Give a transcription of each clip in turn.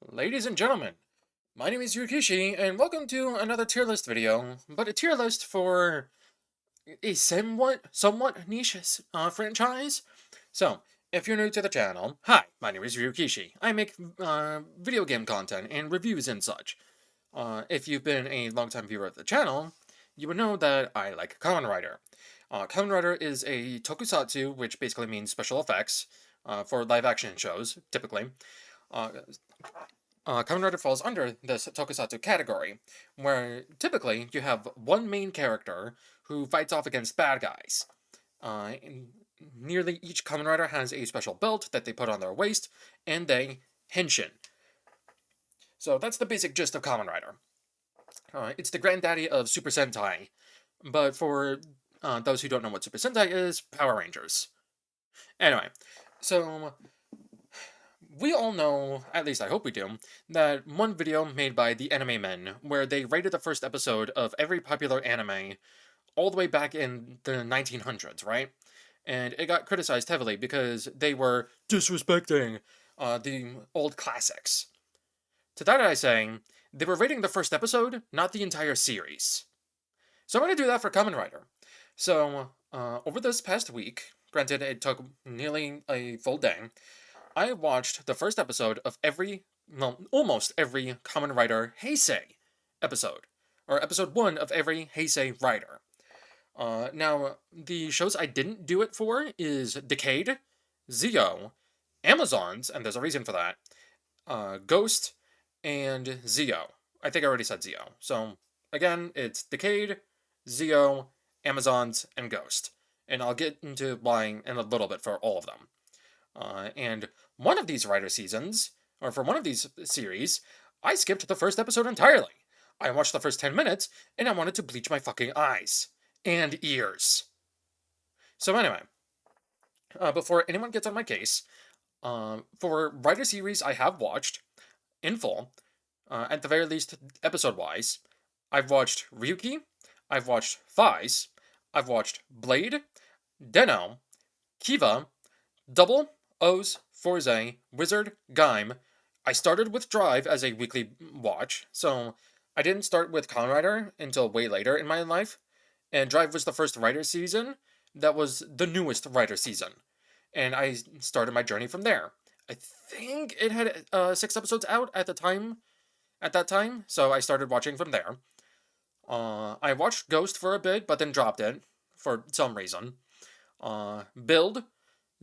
Ladies and gentlemen, my name is Ryuki, and welcome to another tier list video, but a tier list for a somewhat niche franchise. So, if you're new to the channel, hi, my name is Ryuki. I make video game content and reviews and such. If you've been a longtime viewer of the channel, you would know that I like Kamen Rider. Kamen Rider is a tokusatsu, which basically means special effects for live action shows, typically. Uh, Kamen Rider falls under this tokusatsu category, where typically you have one main character who fights off against bad guys. Nearly each Kamen Rider has a special belt that they put on their waist, and they henshin. So that's the basic gist of Kamen Rider. It's the granddaddy of Super Sentai, but for those who don't know what Super Sentai is, Power Rangers. Anyway, so we all know, at least I hope we do, that one video made by the Theanimemen, where they rated the first episode of every popular anime all the way back in the 1900s, right? And it got criticized heavily because they were disrespecting the old classics. To that I say, they were rating the first episode, not the entire series. So I'm going to do that for Kamen Rider. So, over this past week, granted it took nearly a full day, I watched the first episode of almost every Kamen Rider Heisei episode, or episode 1 of every Heisei Rider. Now, the shows I didn't do it for is Decade, Zio, Amazons, and there's a reason for that, Ghost, and Zio. I think I already said Zio. So, again, it's Decade, Zio, Amazons, and Ghost. And I'll get into why in a little bit for all of them. And one of these Rider seasons, or for one of these series, I skipped the first episode entirely. I watched the first 10 minutes, and I wanted to bleach my fucking eyes. And ears. So anyway, before anyone gets on my case, for Rider series I have watched, in full, at the very least episode-wise, I've watched Ryuki, I've watched Faiz, I've watched Blade, Den-O, Kiva, Double, O's, Fourze, Wizard, Gaim. I started with Drive as a weekly watch, so I didn't start with Kamen Rider until way later in my life, and Drive was the first Rider season that was the newest Rider season, and I started my journey from there. I think it had 6 episodes out at that time, so I started watching from there. I watched Ghost for a bit, but then dropped it for some reason. Build,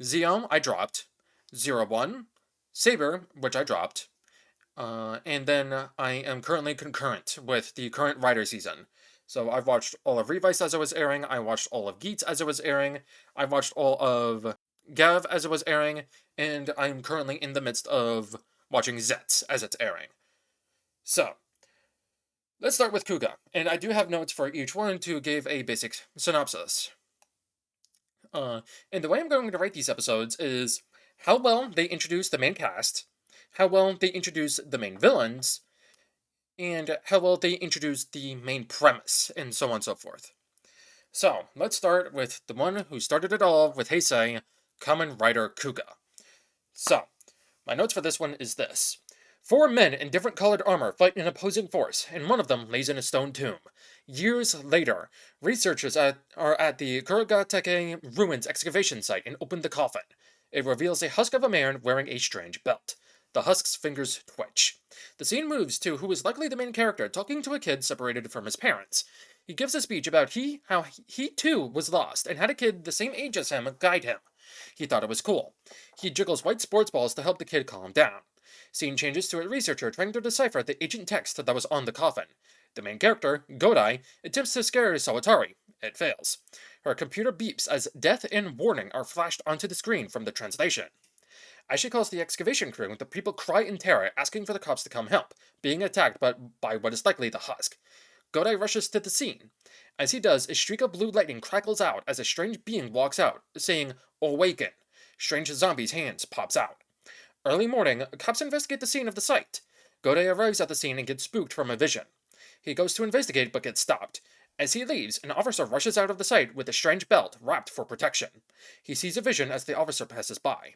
Zio, I dropped. 01, Saber, which I dropped. And then I am currently concurrent with the current Rider season. So I've watched all of Revice as it was airing, I watched all of Geats as it was airing, I watched all of Gav as it was airing, and I'm currently in the midst of watching Zets as it's airing. So, let's start with Kuuga, and I do have notes for each one to give a basic synopsis. And the way I'm going to rate these episodes is how well they introduce the main cast, how well they introduce the main villains, and how well they introduce the main premise, and so on and so forth. So, let's start with the one who started it all with Heisei, Kamen Rider Kuuga. So, my notes for this one is this. 4 men in different colored armor fight an opposing force, and one of them lays in a stone tomb. Years later, researchers are at the Kurogateke ruins excavation site and open the coffin. It reveals a husk of a man wearing a strange belt. The husk's fingers twitch. The scene moves to who is likely the main character talking to a kid separated from his parents. He gives a speech about how he too was lost and had a kid the same age as him guide him. He thought it was cool. He jiggles white sports balls to help the kid calm down. Scene changes to a researcher trying to decipher the ancient text that was on the coffin. The main character, Godai, attempts to scare Sawatari. It fails. Her computer beeps as death and warning are flashed onto the screen from the translation. As she calls the excavation crew, the people cry in terror, asking for the cops to come help, being attacked by what is likely the husk. Godai rushes to the scene. As he does, a streak of blue lightning crackles out as a strange being walks out, saying, "Awaken." Strange zombie's hands pops out. Early morning, cops investigate the scene of the site. Godai arrives at the scene and gets spooked from a vision. He goes to investigate but gets stopped. As he leaves, an officer rushes out of the sight with a strange belt wrapped for protection. He sees a vision as the officer passes by.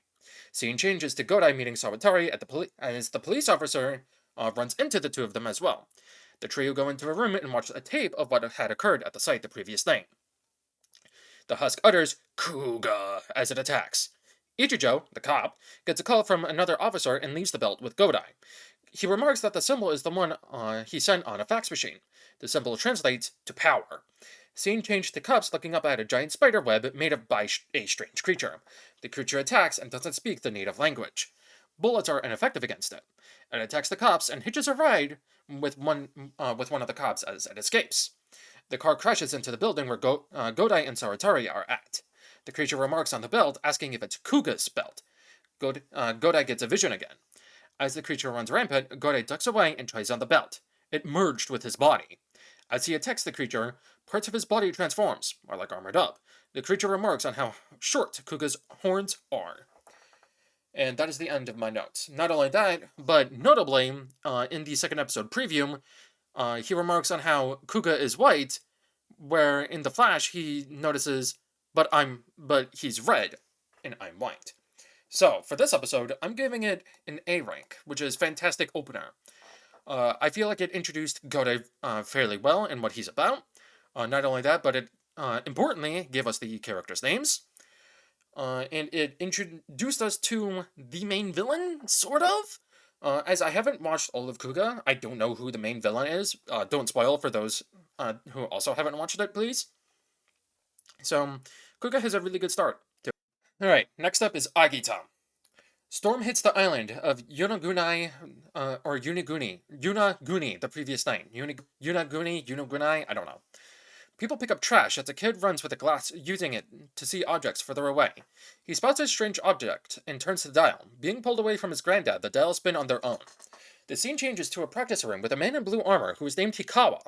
Scene changes to Godai meeting Sawatari at as the police officer runs into the two of them as well. The trio go into a room and watch a tape of what had occurred at the site the previous night. The husk utters, "Kuuga," as it attacks. Ichijo, the cop, gets a call from another officer and leaves the belt with Godai. He remarks that the symbol is the one he sent on a fax machine. The symbol translates to power. Scene changed to cops looking up at a giant spider web made of by a strange creature. The creature attacks and doesn't speak the native language. Bullets are ineffective against it. It attacks the cops and hitches a ride with one of the cops as it escapes. The car crashes into the building where Godai and Sawatari are at. The creature remarks on the belt, asking if it's Kuuga's belt. Godai gets a vision again. As the creature runs rampant, Godai ducks away and tries on the belt. It merged with his body. As he attacks the creature, parts of his body transforms, more like armored up. The creature remarks on how short Kuuga's horns are. And that is the end of my notes. Not only that, but notably, in the second episode preview, he remarks on how Kuuga is white, where in the Flash he notices, but he's red, and I'm white. So, for this episode, I'm giving it an A rank, which is fantastic opener. I feel like it introduced Godai fairly well in what he's about. Not only that, but it importantly gave us the characters' names. And it introduced us to the main villain, sort of. As I haven't watched all of Kuuga, I don't know who the main villain is. Don't spoil for those who also haven't watched it, please. So, Kuuga has a really good start. Alright, next up is Agito. Storm hits the island of Yonaguni, or Yunaguni the previous night. Yunaguni, I don't know. People pick up trash as a kid runs with a glass, using it to see objects further away. He spots a strange object and turns the dial. Being pulled away from his granddad, the dials spin on their own. The scene changes to a practice room with a man in blue armor who is named Hikawa.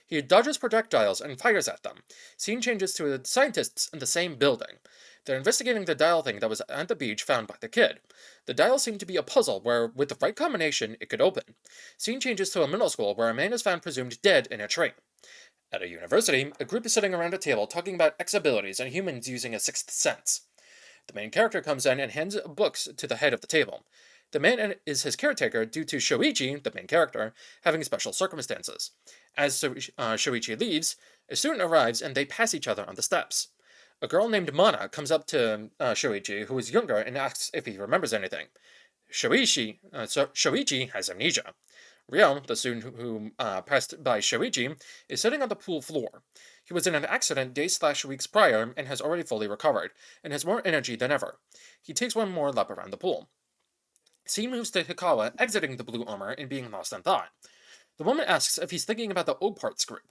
He dodges projectiles and fires at them. Scene changes to the scientists in the same building. They're investigating the dial thing that was at the beach found by the kid. The dial seemed to be a puzzle where, with the right combination, it could open. Scene changes to a middle school where a man is found presumed dead in a tree. At a university, a group is sitting around a table talking about X abilities and humans using a sixth sense. The main character comes in and hands books to the head of the table. The man is his caretaker due to Shoichi, the main character, having special circumstances. As Shoichi leaves, a student arrives and they pass each other on the steps. A girl named Mana comes up to Shoichi, who is younger, and asks if he remembers anything. Shoichi has amnesia. Ryo, the student who passed by Shoichi, is sitting on the pool floor. He was in an accident days/weeks prior and has already fully recovered, and has more energy than ever. He takes one more lap around the pool. Scene moves to Hikawa exiting the blue armor and being lost in thought. The woman asks if he's thinking about the O-Parts group.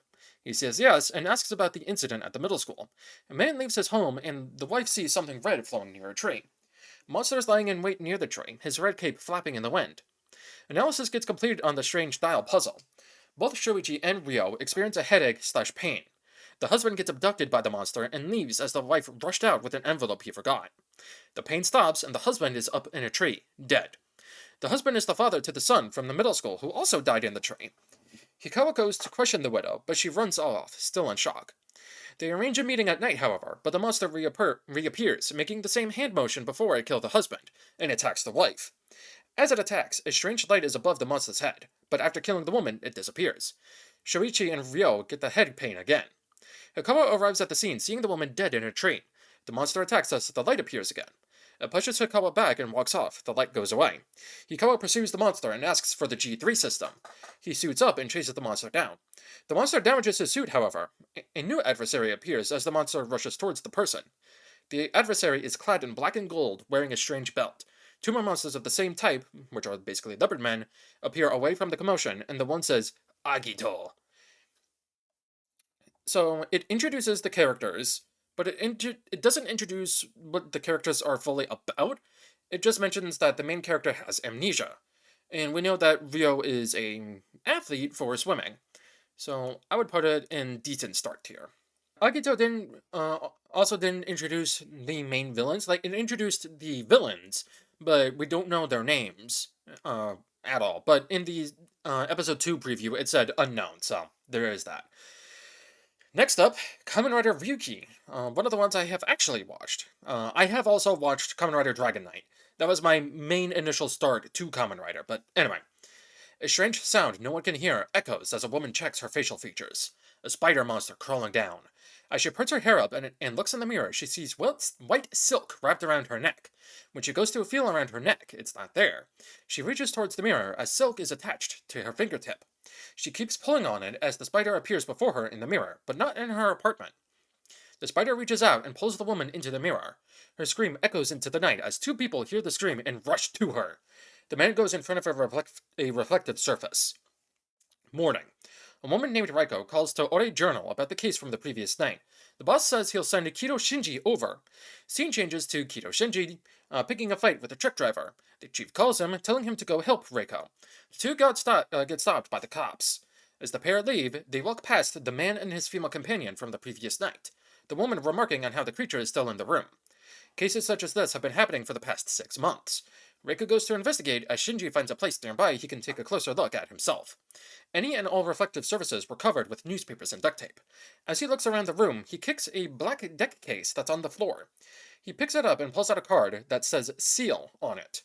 He says yes, and asks about the incident at the middle school. A man leaves his home, and the wife sees something red flowing near a tree. Monster is lying in wait near the tree, his red cape flapping in the wind. Analysis gets completed on the strange dial puzzle. Both Shoichi and Ryo experience a headache/pain. The husband gets abducted by the monster and leaves as the wife rushed out with an envelope he forgot. The pain stops, and the husband is up in a tree, dead. The husband is the father to the son from the middle school who also died in the tree. Hikawa goes to question the widow, but she runs off, still in shock. They arrange a meeting at night, however, but the monster reappears, making the same hand motion before it killed the husband, and attacks the wife. As it attacks, a strange light is above the monster's head, but after killing the woman, it disappears. Shoichi and Ryo get the head pain again. Hikawa arrives at the scene, seeing the woman dead in a tree. The monster attacks as the light appears again. It pushes Hikawa back and walks off. The light goes away. Hikawa pursues the monster and asks for the G3 system. He suits up and chases the monster down. The monster damages his suit, however. A new adversary appears as the monster rushes towards the person. The adversary is clad in black and gold, wearing a strange belt. Two more monsters of the same type, which are basically leopard men, appear away from the commotion, and the one says, Agito. So, it introduces the characters, but it doesn't introduce what the characters are fully about. It just mentions that the main character has amnesia. And we know that Ryo is an athlete for swimming. So, I would put it in decent start tier. Agito also didn't introduce the main villains. Like, it introduced the villains, but we don't know their names at all. But in the episode 2 preview, it said unknown, so there is that. Next up, Kamen Rider Ryuki, one of the ones I have actually watched. I have also watched Kamen Rider Dragon Knight. That was my main initial start to Kamen Rider, but anyway. A strange sound no one can hear echoes as a woman checks her facial features. A spider monster crawling down. As she puts her hair up and looks in the mirror, she sees white silk wrapped around her neck. When she goes to feel around her neck, it's not there. She reaches towards the mirror as silk is attached to her fingertip. She keeps pulling on it as the spider appears before her in the mirror, but not in her apartment. The spider reaches out and pulls the woman into the mirror. Her scream echoes into the night as two people hear the scream and rush to her. The man goes in front of a reflective surface. Morning. A woman named Reiko calls to Ore Journal about the case from the previous night. The boss says he'll send Kito Shinji over. Scene changes to Kito Shinji picking a fight with a truck driver. The chief calls him, telling him to go help Reiko. The two get stopped by the cops. As the pair leave, they walk past the man and his female companion from the previous night, the woman remarking on how the creature is still in the room. Cases such as this have been happening for the past 6 months. Reiko goes to investigate as Shinji finds a place nearby he can take a closer look at himself. Any and all reflective surfaces were covered with newspapers and duct tape. As he looks around the room, he kicks a black deck case that's on the floor. He picks it up and pulls out a card that says seal on it.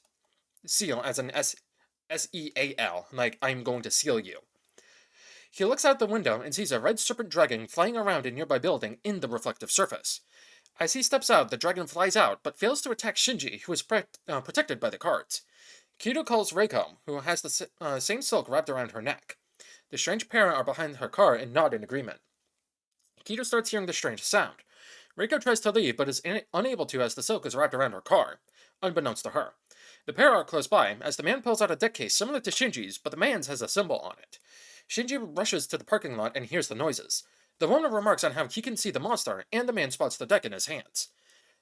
Seal as in S-E-A-L, like I'm going to seal you. He looks out the window and sees a red serpent dragon flying around a nearby building in the reflective surface. As he steps out, the dragon flies out, but fails to attack Shinji, who is protected by the cards. Kito calls Reiko, who has the same silk wrapped around her neck. The strange pair are behind her car and nod in agreement. Kito starts hearing the strange sound. Reiko tries to leave, but is unable to as the silk is wrapped around her car, unbeknownst to her. The pair are close by, as the man pulls out a deck case similar to Shinji's, but the man's has a symbol on it. Shinji rushes to the parking lot and hears the noises. The woman remarks on how he can see the monster, and the man spots the deck in his hands.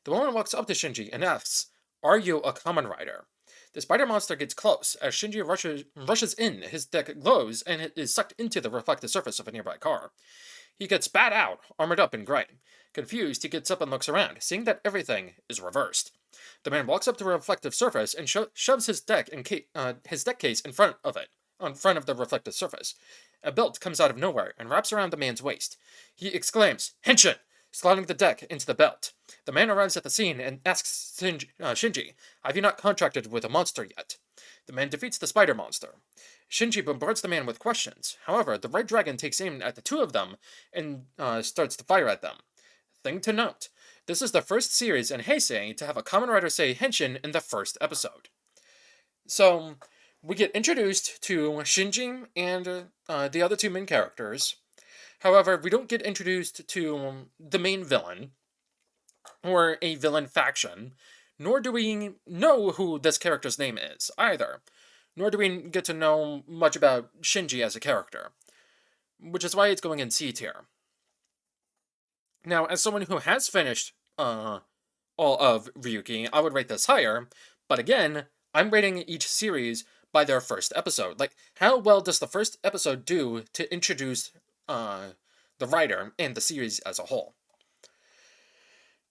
The woman walks up to Shinji and asks, "Are you a Kamen Rider?" The spider monster gets close. As Shinji rushes in, his deck glows and it is sucked into the reflective surface of a nearby car. He gets spat out, armored up in gray. Confused, he gets up and looks around, seeing that everything is reversed. The man walks up to the reflective surface and shoves his deck case in front of it, on front of the reflective surface. A belt comes out of nowhere and wraps around the man's waist. He exclaims, "Henshin!" sliding the deck into the belt. The man arrives at the scene and asks Shinji, "Have you not contracted with a monster yet?" The man defeats the spider monster. Shinji bombards the man with questions. However, the red dragon takes aim at the two of them and starts to fire at them. Thing to note, this is the first series in Heisei to have a Kamen Rider say Henshin in the first episode. So, we get introduced to Shinji and the other two main characters. However, we don't get introduced to the main villain, or a villain faction, nor do we know who this character's name is, either. Nor do we get to know much about Shinji as a character, which is why it's going in C tier. Now, as someone who has finished all of Ryuki, I would rate this higher, but again, I'm rating each series by their first episode. Like, how well does the first episode do to introduce the writer and the series as a whole?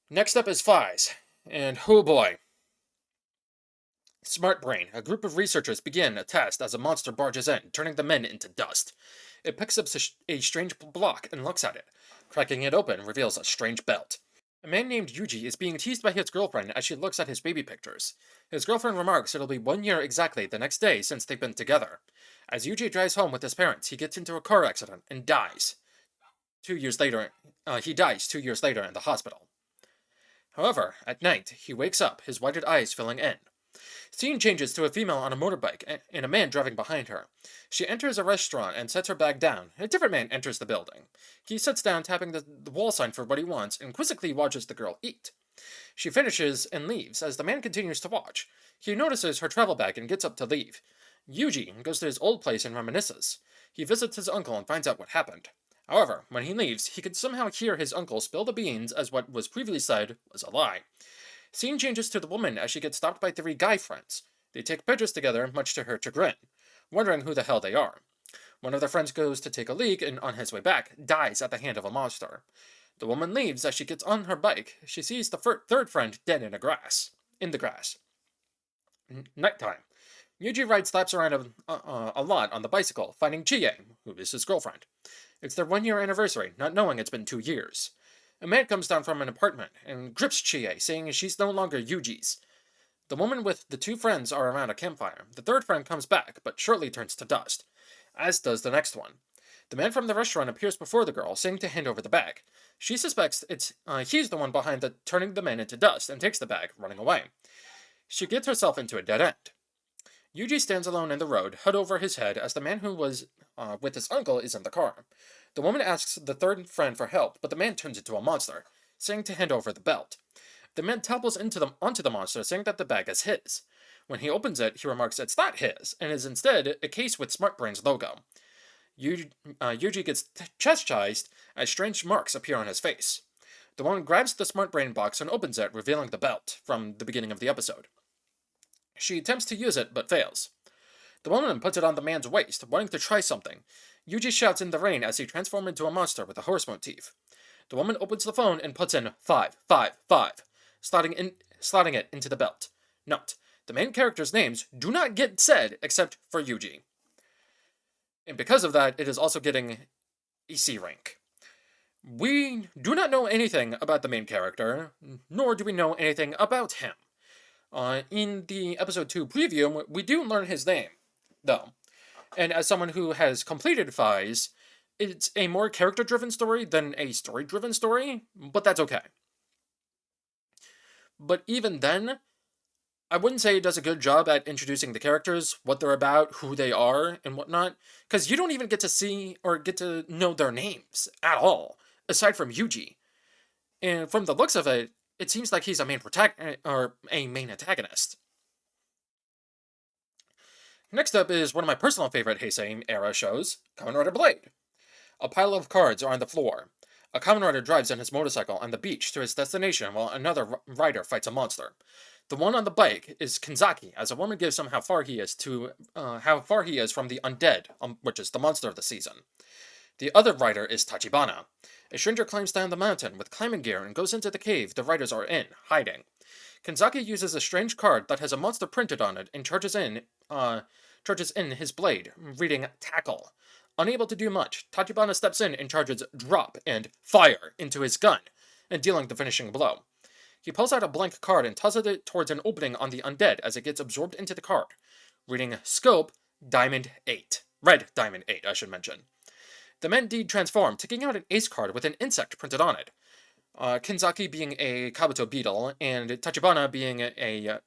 Next up is Faiz, and oh boy. Smart Brain, a group of researchers begin a test as a monster barges in, turning the men into dust. It picks up a strange block and looks at it. Cracking it open reveals a strange belt. A man named Yuji is being teased by his girlfriend as she looks at his baby pictures. His girlfriend remarks it'll be 1 year exactly the next day since they've been together. As Yuji drives home with his parents, he gets into a car accident and dies. 2 years later, he dies 2 years later in the hospital. However, at night, he wakes up, his whited eyes filling in. Scene changes to a female on a motorbike and a man driving behind her. She enters a restaurant and sets her bag down. A different man enters the building. He sits down, tapping the wall sign for what he wants, and quizzically watches the girl eat. She finishes and leaves as the man continues to watch. He notices her travel bag and gets up to leave. Yuji goes to his old place and reminisces. He visits his uncle and finds out what happened. However, when he leaves, he can somehow hear his uncle spill the beans as what was previously said was a lie. Scene changes to the woman as she gets stopped by 3 guy friends. They take pictures together, much to her chagrin, wondering who the hell they are. One of their friends goes to take a leak and, on his way back, dies at the hand of a monster. The woman leaves as she gets on her bike. She sees the third friend dead in the grass. Nighttime. Yuji rides laps around a lot on the bicycle, finding Chie, who is his girlfriend. It's their 1-year anniversary, not knowing it's been 2 years. A man comes down from an apartment and grips Chie, saying she's no longer Yuji's. The woman with the 2 friends are around a campfire. The 3rd friend comes back, but shortly turns to dust, as does the next one. The man from the restaurant appears before the girl, saying to hand over the bag. She suspects he's the one behind turning the men into dust, and takes the bag, running away. She gets herself into a dead end. Yuji stands alone in the road, hood over his head, as the man who was with his uncle is in the car. The woman asks the 3rd friend for help, but the man turns into a monster, saying to hand over the belt. The man topples onto the monster, saying that the bag is his. When he opens it, he remarks it's not his, and is instead a case with Smart Brain's logo. Yuji gets chastised as strange marks appear on his face. The woman grabs the Smart Brain box and opens it, revealing the belt from the beginning of the episode. She attempts to use it, but fails. The woman puts it on the man's waist, wanting to try something. Yuji shouts in the rain as he transforms into a monster with a horse motif. The woman opens the phone and puts in 555, slotting it into the belt. Note, the main characters' names do not get said except for Yuji. And because of that, it is also getting a C rank. We do not know anything about the main character, nor do we know anything about him. In the episode 2 preview, we do learn his name, though. And as someone who has completed Faiz, it's a more character-driven story than a story-driven story, but that's okay. But even then, I wouldn't say it does a good job at introducing the characters, what they're about, who they are, and whatnot, because you don't even get to see or get to know their names at all, aside from Yuji. And from the looks of it, it seems like he's a main antagonist. Next up is one of my personal favorite Heisei era shows, Kamen Rider Blade. A pile of cards are on the floor. A Kamen Rider drives on his motorcycle on the beach to his destination while another rider fights a monster. The one on the bike is Kinzaki, as a woman gives him how far he is from the undead, which is the monster of the season. The other rider is Tachibana. A stranger climbs down the mountain with climbing gear and goes into the cave the riders are in, hiding. Kinzaki uses a strange card that has a monster printed on it and charges in his blade, reading Tackle. Unable to do much, Tachibana steps in and charges Drop and Fire into his gun, and dealing the finishing blow. He pulls out a blank card and tosses it towards an opening on the undead as it gets absorbed into the card, reading Scope Diamond 8. Red Diamond 8, I should mention. The men indeed transform, taking out an ace card with an insect printed on it. Kinzaki being a Kabuto beetle, and Tachibana being a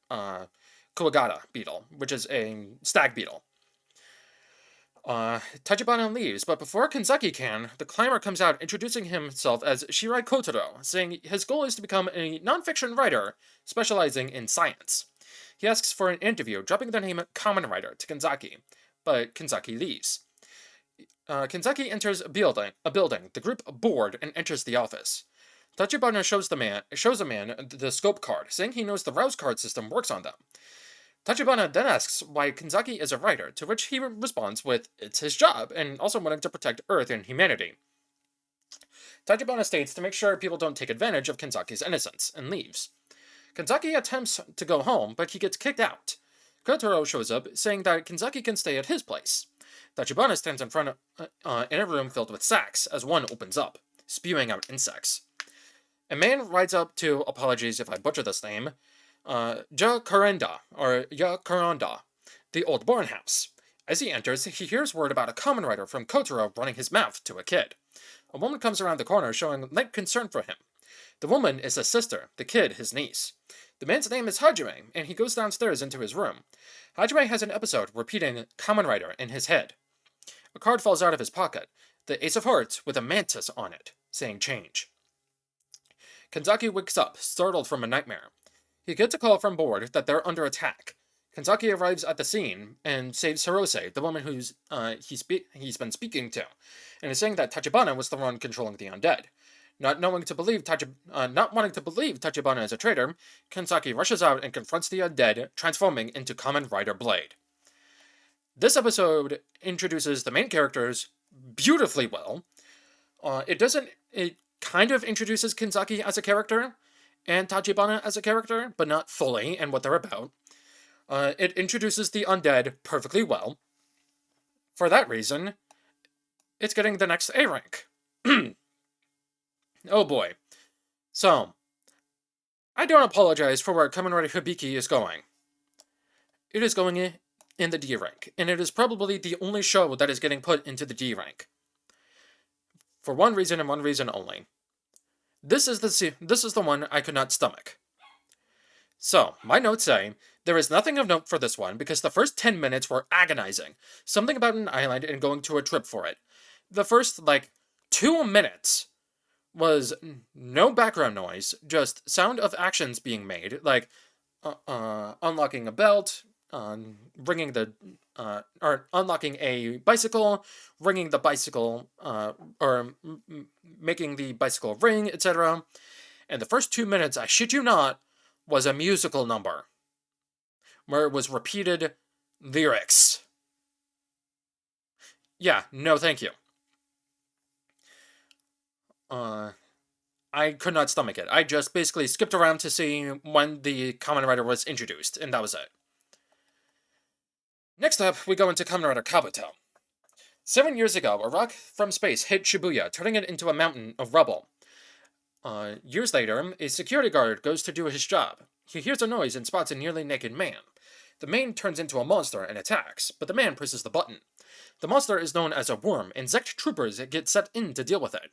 Kuuga beetle, which is a stag beetle. Tachibana leaves, but before Kinzaki can, the climber comes out introducing himself as Shirai Kotaro, saying his goal is to become a non-fiction writer specializing in science. He asks for an interview, dropping the name Kamen Rider to Kinzaki, but Kinzaki leaves. Kinzaki enters a building, the group bored, and enters the office. Tachibana shows a man the scope card, saying he knows the Rouse card system works on them. Tachibana then asks why Kinzaki is a writer, to which he responds with, it's his job, and also wanting to protect Earth and humanity. Tachibana states to make sure people don't take advantage of Kinzaki's innocence, and leaves. Kinzaki attempts to go home, but he gets kicked out. Kotaro shows up, saying that Kinzaki can stay at his place. Tachibana stands in front in a room filled with sacks, as one opens up, spewing out insects. A man rides up to, apologies if I butcher this name, Jacaranda, the old barn house. As he enters, he hears word about a Kamen Rider from Kotaro running his mouth to a kid. A woman comes around the corner showing light concern for him. The woman is his sister, the kid his niece. The man's name is Hajime, and he goes downstairs into his room. Hajime has an episode repeating Kamen Rider in his head. A card falls out of his pocket, the Ace of Hearts with a mantis on it, saying change. Kinzaki wakes up, startled from a nightmare. He gets a call from board that they're under attack. Kinzaki arrives at the scene and saves Hirose, the woman who's he's been speaking to, and is saying that Tachibana was the one controlling the undead. Not wanting to believe Tachibana is a traitor, Kinzaki rushes out and confronts the undead, transforming into Kamen Rider Blade. This episode introduces the main characters beautifully well. It kind of introduces Kinzaki as a character, and Tachibana as a character, but not fully, and what they're about. It introduces the undead perfectly well. For that reason, it's getting the next A rank. Oh boy. So, I don't apologize for where Kamen Rider Hibiki is going. It is going in the D rank, and it is probably the only show that is getting put into the D rank. For one reason and one reason only. This is the one I could not stomach. So, my notes say, there is nothing of note for this one because the first 10 minutes were agonizing. Something about an island and going to a trip for it. The first, 2 minutes was no background noise, just sound of actions being made, like unlocking a belt, ringing the, or unlocking a bicycle, ringing the bicycle, or making the bicycle ring, etc. And the first 2 minutes, I shit you not, was a musical number, where it was repeated lyrics. Yeah, no thank you. I could not stomach it. I just basically skipped around to see when the Kamen Rider was introduced, and that was it. Next up, we go into Kamen Rider Kabuto. 7 years ago, a rock from space hit Shibuya, turning it into a mountain of rubble. Years later, a security guard goes to do his job. He hears a noise and spots a nearly naked man. The man turns into a monster and attacks, but the man presses the button. The monster is known as a worm, and Zect troopers get set in to deal with it.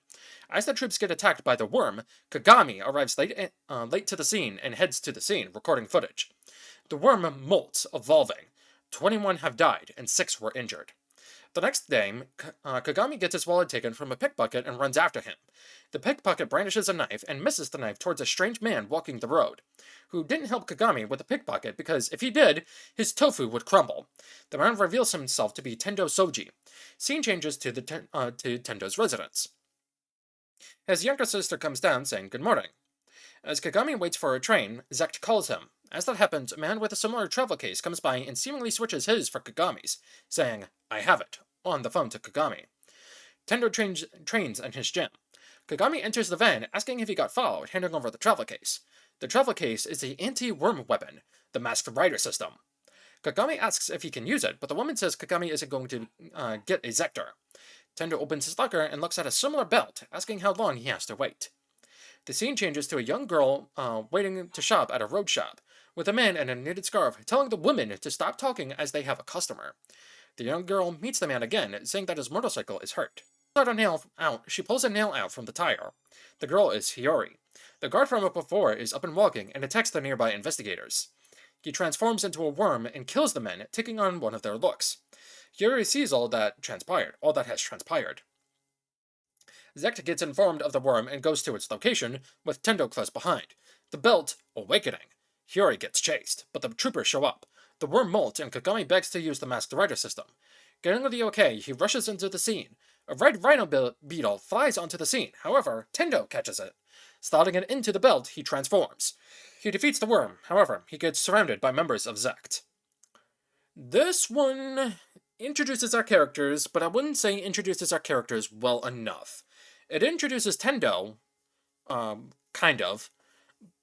As the troops get attacked by the worm, Kagami arrives late to the scene and heads to the scene, recording footage. The worm molts, evolving. 21 have died, and 6 were injured. The next day, Kagami gets his wallet taken from a pickpocket and runs after him. The pickpocket brandishes a knife and misses the knife towards a strange man walking the road, who didn't help Kagami with the pickpocket because if he did, his tofu would crumble. The man reveals himself to be Tendo Soji. Scene changes to Tendo's residence. His younger sister comes down saying good morning. As Kagami waits for a train, Zect calls him. As that happens, a man with a similar travel case comes by and seemingly switches his for Kagami's, saying, I have it, on the phone to Kagami. Tendo trains in his gym. Kagami enters the van, asking if he got followed, handing over the travel case. The travel case is the anti-worm weapon, the Masked Rider system. Kagami asks if he can use it, but the woman says Kagami isn't going to get a Zector. Tendo opens his locker and looks at a similar belt, asking how long he has to wait. The scene changes to a young girl waiting to shop at a road shop, with a man in a knitted scarf telling the women to stop talking as they have a customer. The young girl meets the man again, saying that his motorcycle is hurt. She pulls a nail out from the tire. The girl is Hiyori. The guard from before is up and walking and attacks the nearby investigators. He transforms into a worm and kills the men, taking on one of their looks. Hiyori sees all that has transpired. Zect gets informed of the worm and goes to its location, with Tendo close behind. The belt, awakening. Hiyori gets chased, but the troopers show up. The worm molts and Kagami begs to use the Masked Rider system. Getting the okay, he rushes into the scene. A red rhino beetle flies onto the scene, however, Tendo catches it. Slotting it into the belt, he transforms. He defeats the worm, however, he gets surrounded by members of Zect. This one introduces our characters, but I wouldn't say introduces our characters well enough. It introduces Tendo, kind of,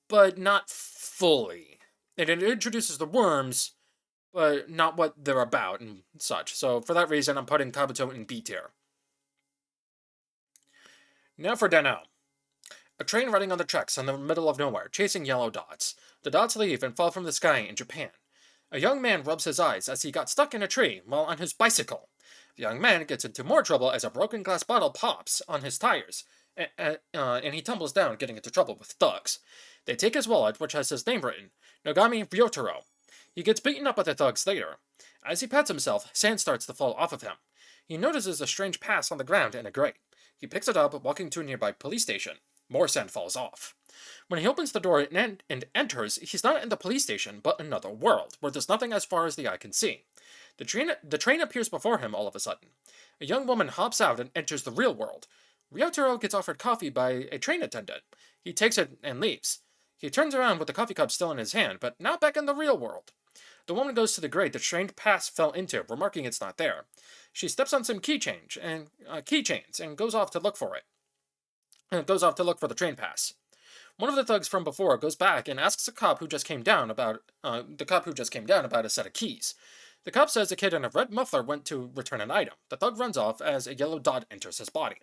but not fully. It introduces the worms, but not what they're about and such. So for that reason, I'm putting Kabuto in B tier. Now for Dano. A train running on the tracks in the middle of nowhere, chasing yellow dots. The dots leave and fall from the sky in Japan. A young man rubs his eyes as he got stuck in a tree while on his bicycle. The young man gets into more trouble as a broken glass bottle pops on his tires, and he tumbles down, getting into trouble with thugs. They take his wallet, which has his name written, Nogami Ryotaro. He gets beaten up by the thugs later. As he pats himself, sand starts to fall off of him. He notices a strange pass on the ground in a grate. He picks it up, walking to a nearby police station. More sand falls off. When he opens the door and enters, he's not in the police station, but another world, where there's nothing as far as the eye can see. The train appears before him all of a sudden. A young woman hops out and enters the real world. Ryotaro gets offered coffee by a train attendant. He takes it and leaves. He turns around with the coffee cup still in his hand, but now back in the real world. The woman goes to the grate the strange pass fell into, remarking it's not there. She steps on some keychains and goes off to look for it. Goes off to look for the train pass. One of the thugs from before goes back and asks the cop who just came down about a set of keys. The cop says a kid in a red muffler went to return an item. The thug runs off as a yellow dot enters his body.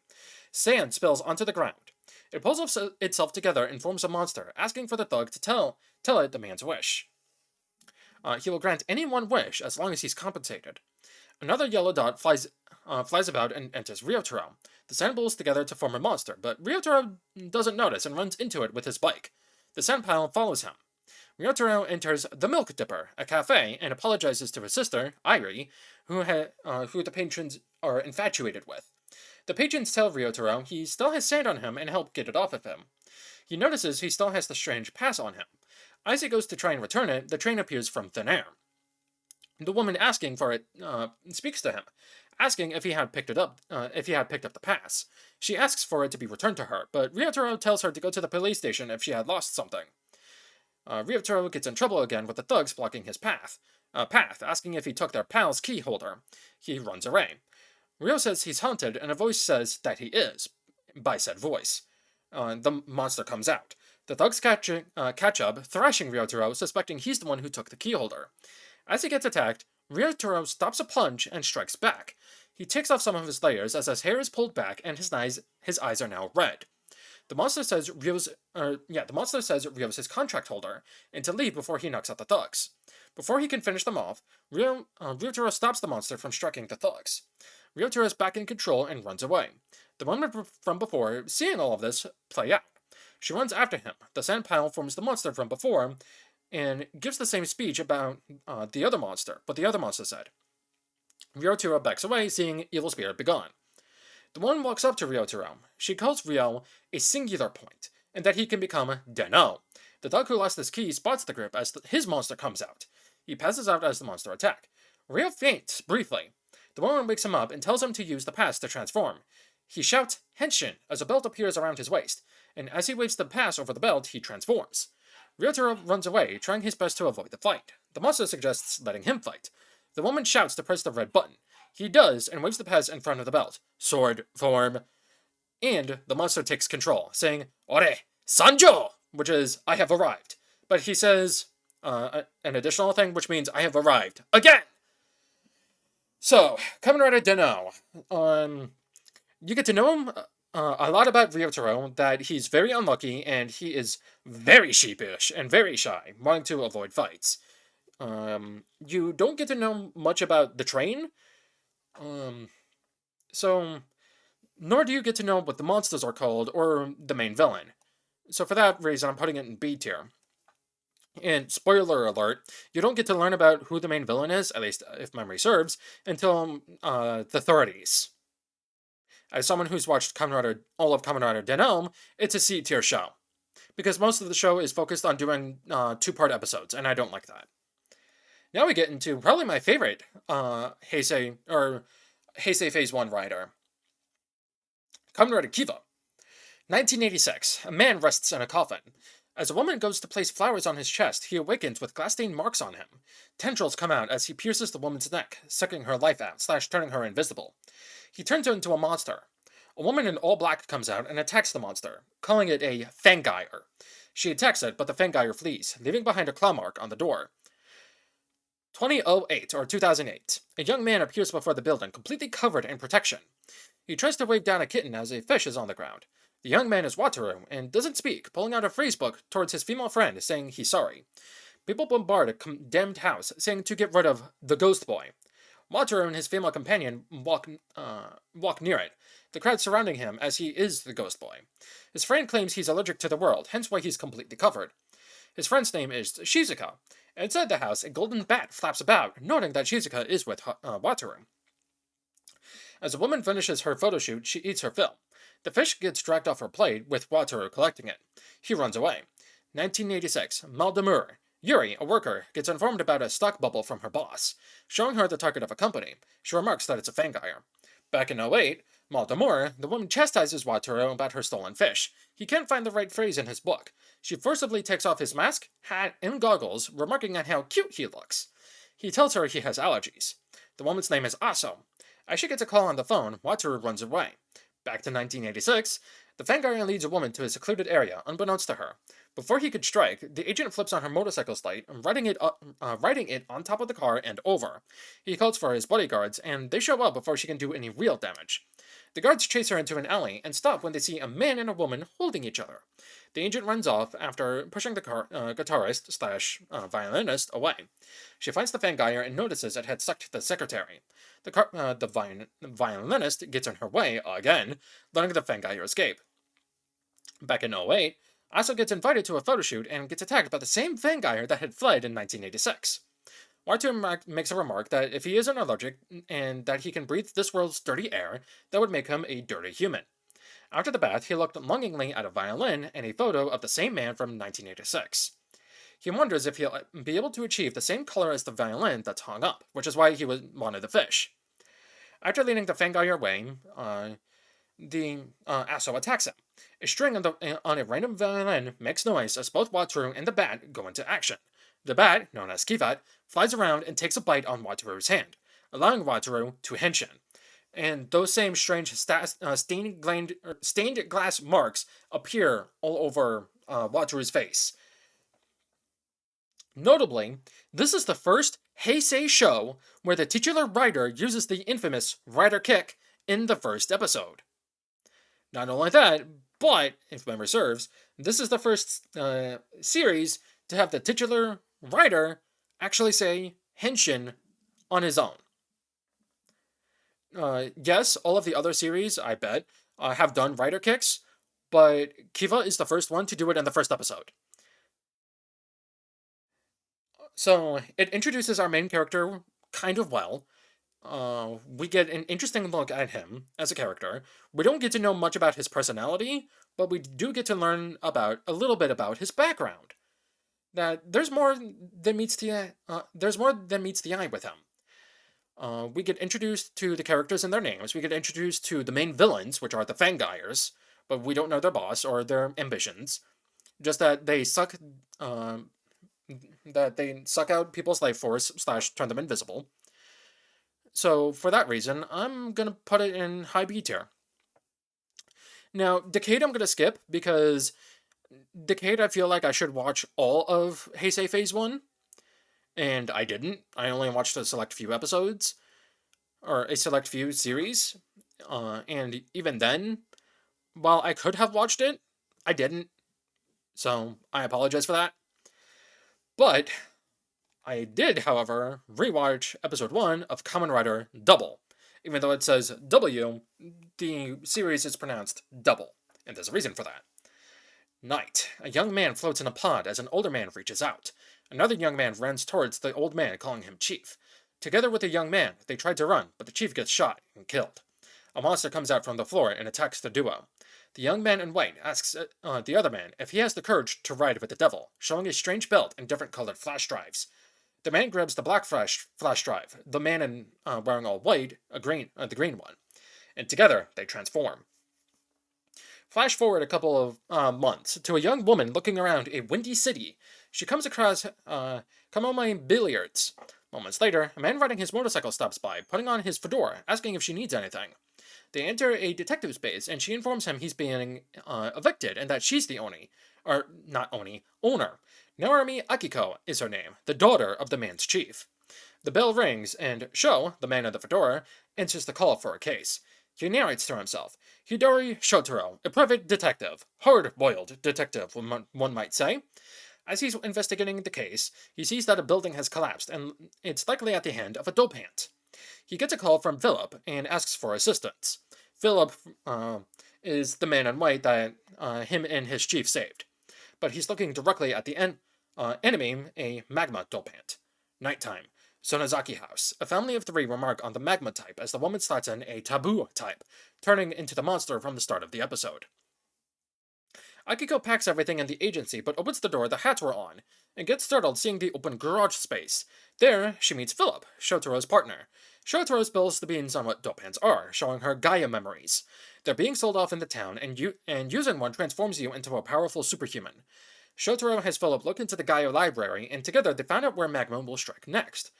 Sand spills onto the ground. It pulls itself together and forms a monster, asking for the thug to tell it the man's wish. He will grant any one wish as long as he's compensated. Another yellow dot flies about and enters Ryotaro. The sand pulls together to form a monster, but Ryotaro doesn't notice and runs into it with his bike. The sand pile follows him. Ryotaro enters the Milk Dipper, a cafe, and apologizes to his sister, Irie, who the patrons are infatuated with. The patrons tell Ryotaro he still has sand on him and help get it off of him. He notices he still has the strange pass on him. As he goes to try and return it, the train appears from thin air. The woman asking for it speaks to him, asking if he had picked up the pass. She asks for it to be returned to her, but Ryotaro tells her to go to the police station if she had lost something. Ryotaro gets in trouble again with the thugs blocking his path, asking if he took their pal's key holder. He runs away. Ryo says he's haunted, and a voice says that he is, by said voice. The monster comes out. The thugs catch up, thrashing Ryotaro, suspecting he's the one who took the key holder. As he gets attacked, Ryotaro stops a plunge and strikes back. He takes off some of his layers as his hair is pulled back and his eyes are now red. The monster says Ryo's his contract holder, and to leave before he knocks out the thugs. Before he can finish them off, Ryotaro stops the monster from striking the thugs. Ryotaro is back in control and runs away. The woman from before, seeing all of this play out. She runs after him. The sand pile forms the monster from before, and gives the same speech about the other monster, what the other monster said. Ryotaro backs away, seeing evil spirit be gone. The woman walks up to Ryotaro. She calls Ryo a singular point, and that he can become Den-O. The thug who lost his key spots the group as his monster comes out. He passes out as the monster attack. Ryo faints briefly. The woman wakes him up and tells him to use the pass to transform. He shouts Henshin as a belt appears around his waist, and as he waves the pass over the belt, he transforms. Ryotaro runs away, trying his best to avoid the fight. The monster suggests letting him fight. The woman shouts to press the red button. He does, and waves the pass in front of the belt. Sword form. And the monster takes control, saying, Ore, Sanjo! Which is, I have arrived. But he says an additional thing, which means I have arrived. Again! So, Kamen Rider Den-O. You get to know him a lot about Ryotaro, that he's very unlucky, and he is very sheepish and very shy, wanting to avoid fights. You don't get to know much about the train, so nor do you get to know what the monsters are called, or the main villain. So for that reason, I'm putting it in B tier. And spoiler alert, you don't get to learn about who the main villain is, at least if memory serves, until the 30s. As someone who's watched all of Kamen Rider Den-O, it's a C tier show. Because most of the show is focused on doing two-part episodes, and I don't like that. Now we get into probably my favorite Heisei Phase 1 rider. Kamen Rider Kiva. 1986. A man rests in a coffin. As a woman goes to place flowers on his chest, he awakens with glass-stained marks on him. Tendrils come out as he pierces the woman's neck, sucking her life out, turning her invisible. He turns her into a monster. A woman in all black comes out and attacks the monster, calling it a Fangire. She attacks it, but the Fangire flees, leaving behind a claw mark on the door. 2008. A young man appears before the building, completely covered in protection. He tries to wave down a kitten as a fish is on the ground. The young man is Wataru, and doesn't speak, pulling out a phrase book towards his female friend, saying he's sorry. People bombard a condemned house, saying to get rid of the ghost boy. Wataru and his female companion walk near it, the crowd surrounding him as he is the ghost boy. His friend claims he's allergic to the world, hence why he's completely covered. His friend's name is Shizuka. Inside the house, a golden bat flaps about, noting that Shizuka is with Wataru. As a woman finishes her photo shoot, she eats her fill. The fish gets dragged off her plate, with Wataru collecting it. He runs away. 1986. Maldemur. Yuri, a worker, gets informed about a stock bubble from her boss. Showing her the target of a company, she remarks that it's a Fangire. Back in 08, Maldemur, the woman chastises Wataru about her stolen fish. He can't find the right phrase in his book. She forcibly takes off his mask, hat, and goggles, remarking on how cute he looks. He tells her he has allergies. The woman's name is Aso. As she gets a call on the phone, Wataru runs away. Back to 1986, the Fangire leads a woman to a secluded area, unbeknownst to her. Before he could strike, the agent flips on her motorcycle slate, riding it on top of the car and over. He calls for his bodyguards, and they show up before she can do any real damage. The guards chase her into an alley and stop when they see a man and a woman holding each other. The agent runs off after pushing the guitarist slash violinist away. She finds the fanguyer and notices it had sucked the secretary. The violinist gets in her way again, letting the fanguyer escape. Back in 2008, Asa gets invited to a photo shoot and gets attacked by the same fanguyer that had fled in 1986. Watu makes a remark that if he isn't allergic and that he can breathe this world's dirty air, that would make him a dirty human. After the bath, he looked longingly at a violin and a photo of the same man from 1986. He wonders if he'll be able to achieve the same color as the violin that's hung up, which is why he wanted the fish. After leading the fanguyer away, the Aso attacks him. A string on a random violin makes noise as both Wataru and the bat go into action. The bat, known as Kiva, flies around and takes a bite on Wataru's hand, allowing Wataru to henshin. And those same strange stained glass marks appear all over Wataru's face. Notably, this is the first Heisei show where the titular rider uses the infamous rider kick in the first episode. Not only that, but, if memory serves, this is the first series to have the titular rider actually say henshin on his own. Yes, all of the other series, I bet, have done rider kicks, but Kiva is the first one to do it in the first episode. So, it introduces our main character kind of well. We get an interesting look at him as a character. We don't get to know much about his personality, but we do get to learn a little bit about his background. That there's more than meets the eye with him. We get introduced to the characters and their names. We get introduced to the main villains, which are the Fanguyers, but we don't know their boss or their ambitions. Just that they suck out people's life force / turn them invisible. So, for that reason, I'm gonna put it in high B tier. Now, Decade I'm gonna skip, because Decade I feel like I should watch all of Heisei Phase 1, and I didn't. I only watched a select few episodes, or a select few series, and even then, while I could have watched it, I didn't. So, I apologize for that. But I did, however, rewatch episode 1 of Kamen Rider Double. Even though it says W, the series is pronounced Double, and there's a reason for that. Night. A young man floats in a pod as an older man reaches out. Another young man runs towards the old man, calling him Chief. Together with the young man, they try to run, but the Chief gets shot and killed. A monster comes out from the floor and attacks the duo. The young man in white asks the other man if he has the courage to ride with the devil, showing a strange belt and different colored flash drives. The man grabs the black flash drive, the man in wearing all white, the green one, and together they transform. Flash forward a couple of months to a young woman looking around a windy city. She comes across Kamome Billiards. Moments later, a man riding his motorcycle stops by, putting on his fedora, asking if she needs anything. They enter a detective's base, and she informs him he's being evicted, and that she's the owner. Naomi Akiko is her name, the daughter of the man's chief. The bell rings, and Sho, the man in the fedora, answers the call for a case. He narrates to himself. Hidori Shotaro, a private detective. Hard-boiled detective, one might say. As he's investigating the case, he sees that a building has collapsed, and it's likely at the hand of a dopant. He gets a call from Philip and asks for assistance. Philip is the man in white that him and his chief saved. But he's looking directly at the enemy, a magma dopant. Nighttime. Sonozaki House. A family of 3 remark on the magma type as the woman starts in a taboo type, turning into the monster from the start of the episode. Akiko packs everything in the agency but opens the door the hats were on, and gets startled seeing the open garage space. There, she meets Philip, Shotaro's partner. Shotaro spills the beans on what dopants are, showing her Gaia memories. They're being sold off in the town, and using one transforms you into a powerful superhuman. Shotaro has Philip look into the Gaia library, and together they find out where magma will strike next.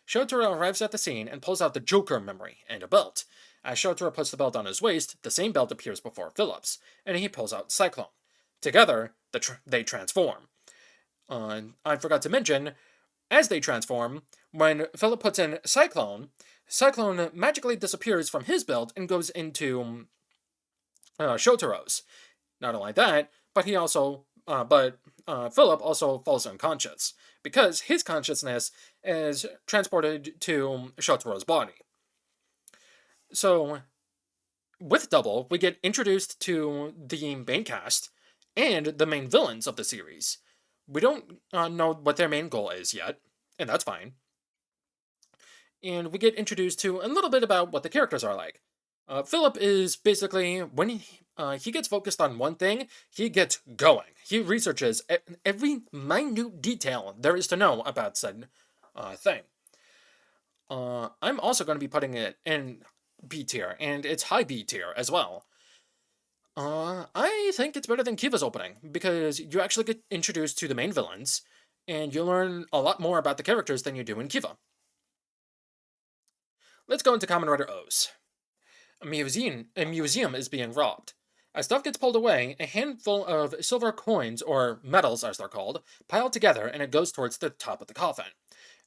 Shotaro arrives at the scene and pulls out the Joker memory and a belt. As Shotaro puts the belt on his waist, the same belt appears before Philip's, and he pulls out Cyclone. Together, they transform. I forgot to mention, as they transform, when Philip puts in Cyclone, Cyclone magically disappears from his belt and goes into Shotaro's. Not only that, but Philip also falls unconscious because his consciousness is transported to Shotaro's body. So, with Double, we get introduced to the main cast and the main villains of the series. We don't know what their main goal is yet, and that's fine. And we get introduced to a little bit about what the characters are like. Philip is basically, when he gets focused on one thing, he gets going. He researches every minute detail there is to know about said thing. I'm also going to be putting it in B tier, and it's high B tier as well. I think it's better than Kiva's opening, because you actually get introduced to the main villains, and you learn a lot more about the characters than you do in Kiva. Let's go into Kamen Rider O's. A museum is being robbed. As stuff gets pulled away, a handful of silver coins, or medals as they're called, pile together and it goes towards the top of the coffin.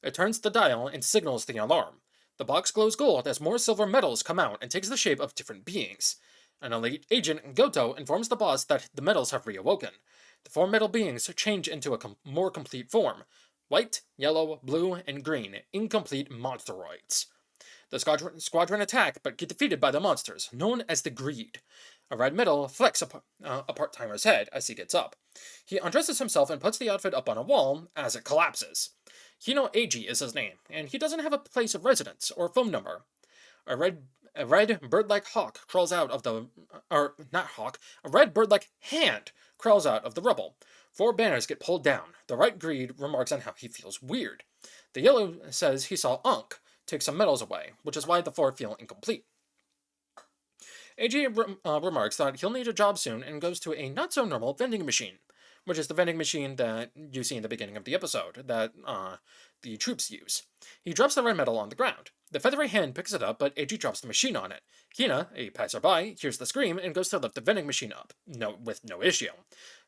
It turns the dial and signals the alarm. The box glows gold as more silver medals come out and takes the shape of different beings. An elite agent, Goto, informs the boss that the medals have reawoken. The 4 metal beings change into a more complete form. White, yellow, blue, and green, incomplete monsteroids. The squadron attack, but get defeated by the monsters, known as the Greed. A red medal flecks a part-timer's head as he gets up. He undresses himself and puts the outfit up on a wall as it collapses. Hino Eiji is his name, and he doesn't have a place of residence or phone number. A red bird-like hawk crawls out of the... a red bird-like hand crawls out of the rubble. 4 banners get pulled down. The right Greed remarks on how he feels weird. The yellow says he saw Ankh take some medals away, which is why the 4 feel incomplete. AJ remarks that he'll need a job soon and goes to a not-so-normal vending machine, which is the vending machine that you see in the beginning of the episode, that the troops use. He drops the red medal on the ground. The feathery hand picks it up, but AJ drops the machine on it. Hina, a passerby, hears the scream and goes to lift the vending machine up, with no issue.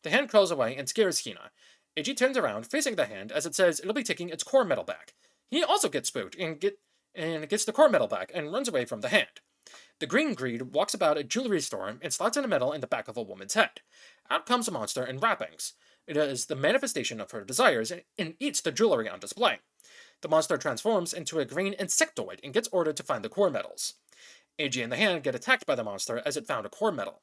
The hand crawls away and scares Hina. AJ turns around, facing the hand, as it says it'll be taking its core medal back. He also gets spooked and gets the core medal back and runs away from the hand. The green Greed walks about a jewelry store and slots in a medal in the back of a woman's head. Out comes a monster in wrappings. It is the manifestation of her desires and eats the jewelry on display. The monster transforms into a green insectoid and gets ordered to find the core medals. AJ and the hand get attacked by the monster as it found a core medal.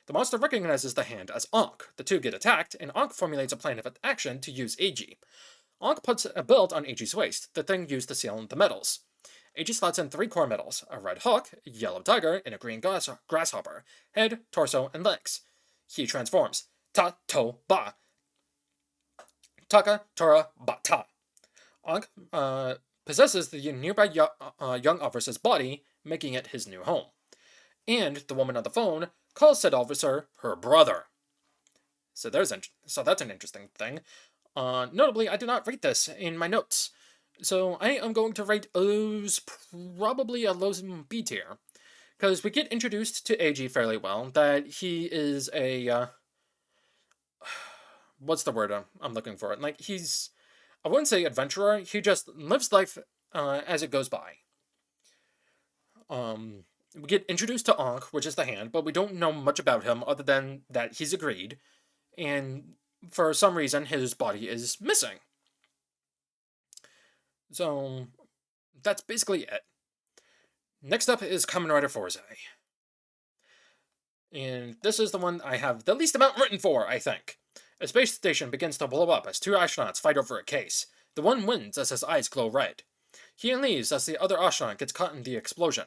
The monster recognizes the hand as Ankh. The two get attacked, and Ankh formulates a plan of action to use AJ. Ankh puts a belt on AJ's waist, the thing used to seal the medals. AJ slots in 3 core medals, a red hawk, a yellow tiger, and a green grasshopper, head, torso, and legs. He transforms. Ta-to-ba. Taka, Tora, Bata. Ankh possesses the nearby young officer's body, making it his new home. And the woman on the phone calls said officer her brother. So that's an interesting thing. Notably, I did not rate this in my notes. So I am going to rate O's probably a low B tier. Because we get introduced to AG fairly well, that he is a... what's the word I'm looking for? Like, he's... I wouldn't say adventurer, he just lives life as it goes by. We get introduced to Ankh, which is the hand, but we don't know much about him other than that he's a Greed, and for some reason his body is missing. So, that's basically it. Next up is Kamen Rider Fourze. And this is the one I have the least amount written for, I think. A space station begins to blow up as 2 astronauts fight over a case. The one wins as his eyes glow red. He leaves as the other astronaut gets caught in the explosion.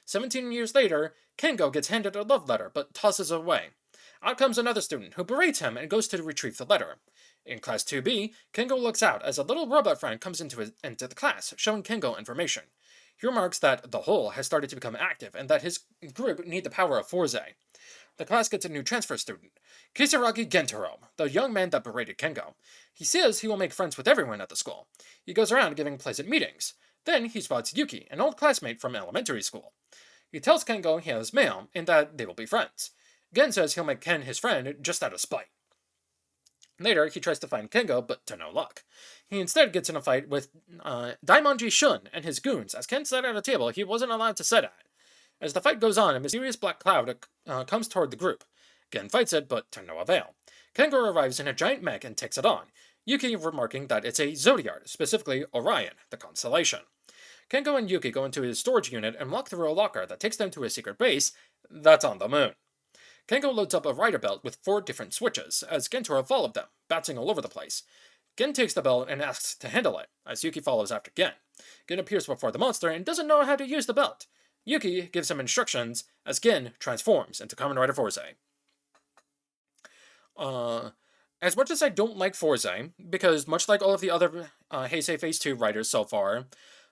17 years later, Kengo gets handed a love letter but tosses it away. Out comes another student who berates him and goes to retrieve the letter. In Class 2B, Kengo looks out as a little robot friend comes into the class, showing Kengo information. He remarks that the whole has started to become active and that his group need the power of Fourze. The class gets a new transfer student, Kisaragi Gentaro, the young man that berated Kengo. He says he will make friends with everyone at the school. He goes around giving pleasant meetings. Then he spots Yuki, an old classmate from elementary school. He tells Kengo he has mail and that they will be friends. Gen says he'll make Ken his friend just out of spite. Later, he tries to find Kengo, but to no luck. He instead gets in a fight with Daimonji Shun and his goons, as Ken sat at a table he wasn't allowed to sit at. As the fight goes on, a mysterious black cloud comes toward the group. Ken fights it, but to no avail. Kengo arrives in a giant mech and takes it on, Yuki remarking that it's a zodiac, specifically Orion, the constellation. Kengo and Yuki go into his storage unit and walk through a locker that takes them to a secret base that's on the moon. Kengo loads up a rider belt with 4 different switches, as Gentoro followed them, bouncing all over the place. Gen takes the belt and asks to handle it, as Yuki follows after Gen. Gen appears before the monster and doesn't know how to use the belt. Yuki gives him instructions, as Gen transforms into Kamen Rider Fourze. As much as I don't like Fourze, because much like all of the other Heisei Phase 2 writers so far,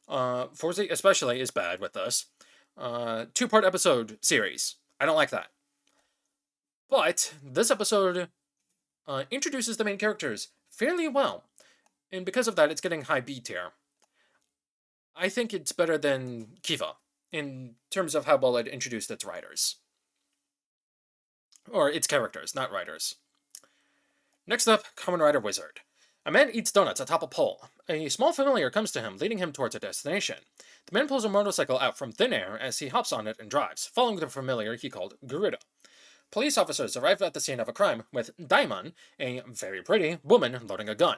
Fourze especially is bad with this. 2-part episode series. I don't like that. But this episode introduces the main characters fairly well, and because of that, it's getting high B tier. I think it's better than Kiva, in terms of how well it introduced its writers. Or its characters, not writers. Next up, Kamen Rider Wizard. A man eats donuts atop a pole. A small familiar comes to him, leading him towards a destination. The man pulls a motorcycle out from thin air as he hops on it and drives, following the familiar he called Garuda. Police officers arrive at the scene of a crime with Daimon, a very pretty woman, loading a gun.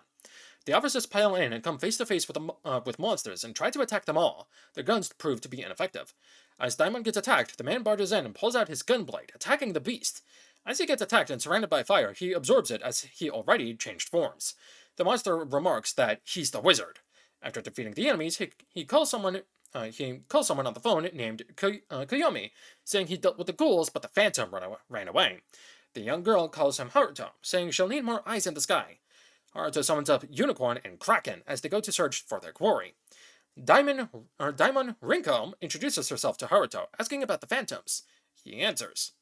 The officers pile in and come face to face with monsters and try to attack them all. Their guns prove to be ineffective. As Daimon gets attacked, the man barges in and pulls out his gun blade, attacking the beast. As he gets attacked and surrounded by fire, he absorbs it as he already changed forms. The monster remarks that he's the wizard. After defeating the enemies, he calls someone on the phone named Koyomi, saying he dealt with the ghouls, but the phantom ran away. The young girl calls him Haruto, saying she'll need more eyes in the sky. Haruto summons up Unicorn and Kraken as they go to search for their quarry. Daimon Rinko introduces herself to Haruto, asking about the phantoms. He answers.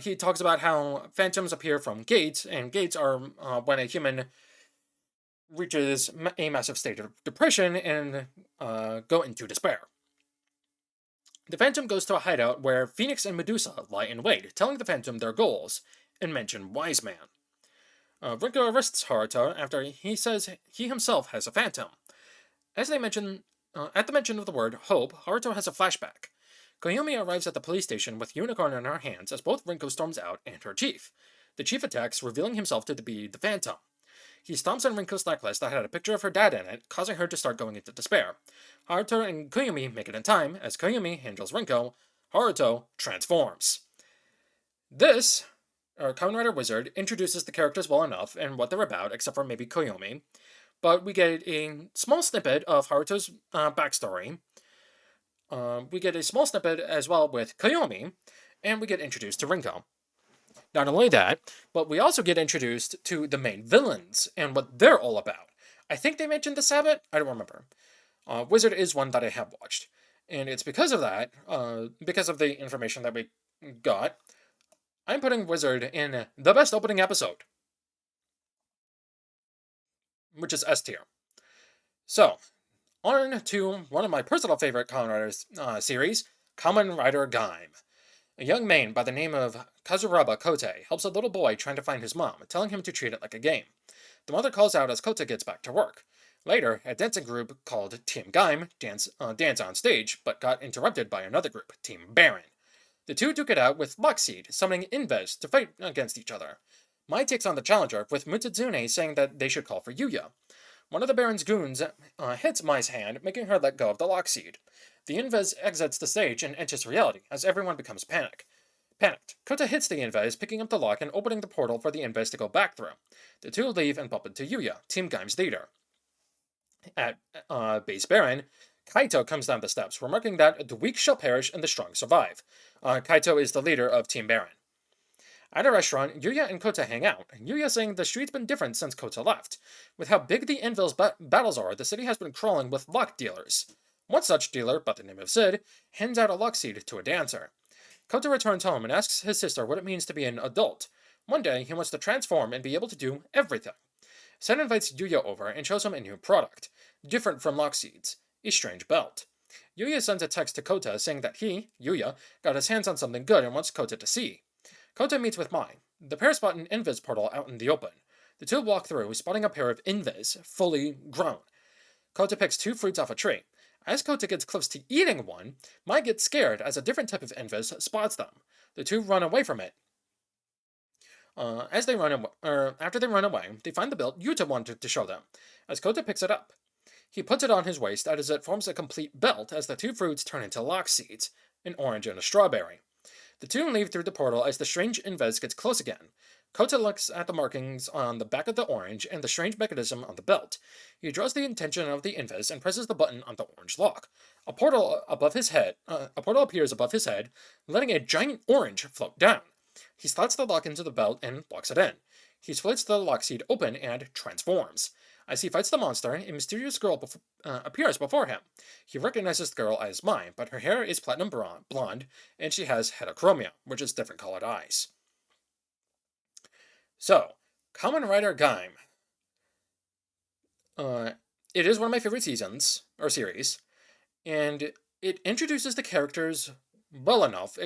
He talks about how phantoms appear from gates, and gates are when a human reaches a massive state of depression and go into despair. The Phantom goes to a hideout where Phoenix and Medusa lie in wait, telling the Phantom their goals, and mention Wise Man. Rinko arrests Haruto after he says he himself has a Phantom. As they mention, at the mention of the word hope, Haruto has a flashback. Koyomi arrives at the police station with Unicorn in her hands as both Rinko storms out and her chief. The chief attacks, revealing himself to be the Phantom. He stomps on Rinko's necklace that had a picture of her dad in it, causing her to start going into despair. Haruto and Koyomi make it in time. As Koyomi handles Rinko, Haruto transforms. This, Kamen Rider Wizard, introduces the characters well enough and what they're about, except for maybe Koyomi. But we get a small snippet of Haruto's backstory. We get a small snippet as well with Koyomi, and we get introduced to Rinko. Not only that, but we also get introduced to the main villains and what they're all about. I think they mentioned the Sabbath? I don't remember. Wizard is one that I have watched. And it's because of that, because of the information that we got, I'm putting Wizard in the best opening episode. Which is S tier. So, on to one of my personal favorite Kamen Rider series, Kamen Rider Gaim. A young man by the name of Kazuraba Kote helps a little boy trying to find his mom, telling him to treat it like a game. The mother calls out as Kote gets back to work. Later, a dancing group called Team Gaim dance on stage, but got interrupted by another group, Team Baron. The two duke it out with Lockseed, summoning Inves to fight against each other. Mai takes on the challenger, with Mutazune saying that they should call for Yuya. One of the Baron's goons hits Mai's hand, making her let go of the Lockseed. The Inves exits the stage and enters reality, as everyone becomes panicked. Kota hits the Inves, picking up the lock and opening the portal for the Inves to go back through. The two leave and bump into Yuya, Team Gaim's leader. At Base Baron, Kaito comes down the steps, remarking that the weak shall perish and the strong survive. Kaito is the leader of Team Baron. At a restaurant, Yuya and Kota hang out, Yuya saying the street's been different since Kota left. With how big the Inves battles are, the city has been crawling with lock dealers. One such dealer, by the name of Sid, hands out a Lockseed to a dancer. Kota returns home and asks his sister what it means to be an adult. One day, he wants to transform and be able to do everything. Sid invites Yuya over and shows him a new product, different from Lockseed's, a strange belt. Yuya sends a text to Kota saying that he, Yuya, got his hands on something good and wants Kota to see. Kota meets with Mai. The pair spot an invis portal out in the open. The two walk through, spotting a pair of invis, fully grown. Kota picks 2 fruits off a tree. As Kota gets close to eating one, Mai gets scared as a different type of invis spots them. The two run away from it. After they run away, they find the belt Yuta wanted to show them, as Kota picks it up. He puts it on his waist as it forms a complete belt as the 2 fruits turn into lock seeds, an orange and a strawberry. The two leave through the portal as the strange invis gets close again. Kota looks at the markings on the back of the orange and the strange mechanism on the belt. He draws the intention of the invis and presses the button on the orange lock. A portal appears above his head, letting a giant orange float down. He slots the lock into the belt and locks it in. He splits the lock seed open and transforms. As he fights the monster, a mysterious girl appears before him. He recognizes the girl as Mai, but her hair is platinum blonde, and she has heterochromia, which is different colored eyes. So, Kamen Rider Gaim. It is one of my favorite seasons, or series, and it introduces the characters well enough,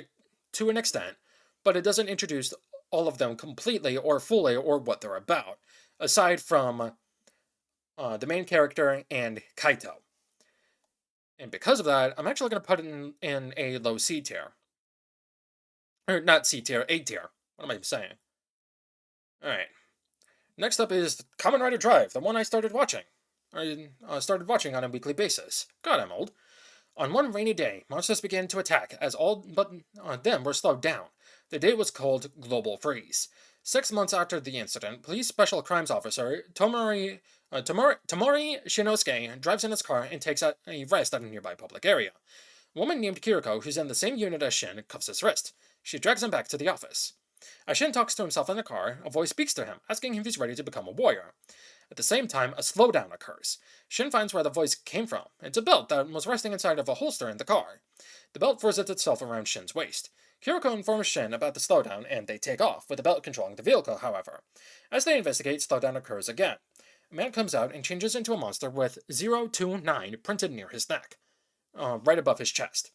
to an extent, but it doesn't introduce all of them completely or fully or what they're about, aside from the main character and Kaito. And because of that, I'm actually going to put it in a low C tier. Or not C tier, A tier. What am I saying? Alright. Next up is Kamen Rider Drive, the one I started watching. I started watching on a weekly basis. God, I'm old. On one rainy day, monsters began to attack as all but them were slowed down. The day was called Global Freeze. 6 months after the incident, Police Special Crimes Officer Tamori Shinosuke drives in his car and takes a rest at a nearby public area. A woman named Kiriko, who's in the same unit as Shin, cuffs his wrist. She drags him back to the office. As Shin talks to himself in the car, a voice speaks to him, asking if he's ready to become a warrior. At the same time, a slowdown occurs. Shin finds where the voice came from. It's a belt that was resting inside of a holster in the car. The belt forces itself around Shin's waist. Kiriko informs Shin about the slowdown, and they take off, with the belt controlling the vehicle, however. As they investigate, slowdown occurs again. A man comes out and changes into a monster with 029 printed near his neck, right above his chest.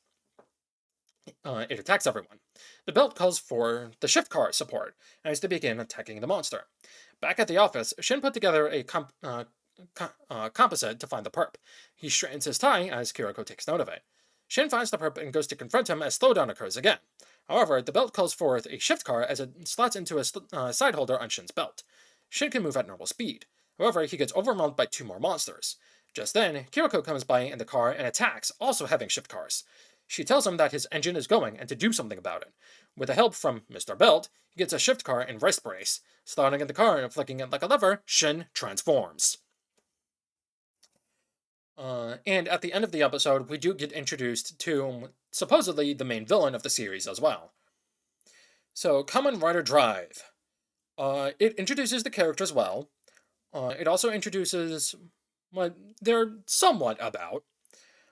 It attacks everyone. The belt calls for the shift car support as they begin attacking the monster. Back at the office, Shin put together a composite to find the perp. He straightens his tie as Kiriko takes note of it. Shin finds the perp and goes to confront him as slowdown occurs again. However, the belt calls forth a shift car as it slots into a side holder on Shin's belt. Shin can move at normal speed. However, he gets overwhelmed by 2 more monsters. Just then, Kiriko comes by in the car and attacks, also having shift cars. She tells him that his engine is going and to do something about it. With the help from Mr. Belt, he gets a shift car and wrist brace. Slotting in the car and flicking it like a lever, Shin transforms. And at the end of the episode, we do get introduced to supposedly the main villain of the series as well. So, Kamen Rider Drive. It introduces the characters well. It also introduces what they're somewhat about.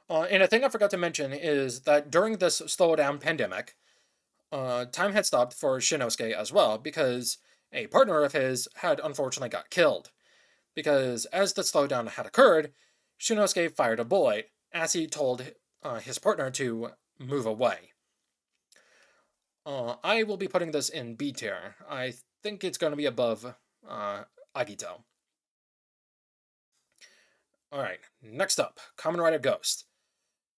And a thing I forgot to mention is that during this slowdown pandemic, time had stopped for Shinosuke as well, because a partner of his had unfortunately got killed. Because as the slowdown had occurred, Shinosuke fired a bullet as he told his partner to move away. I will be putting this in B tier. I think it's going to be above Agito. Alright, next up, Kamen Rider Ghost.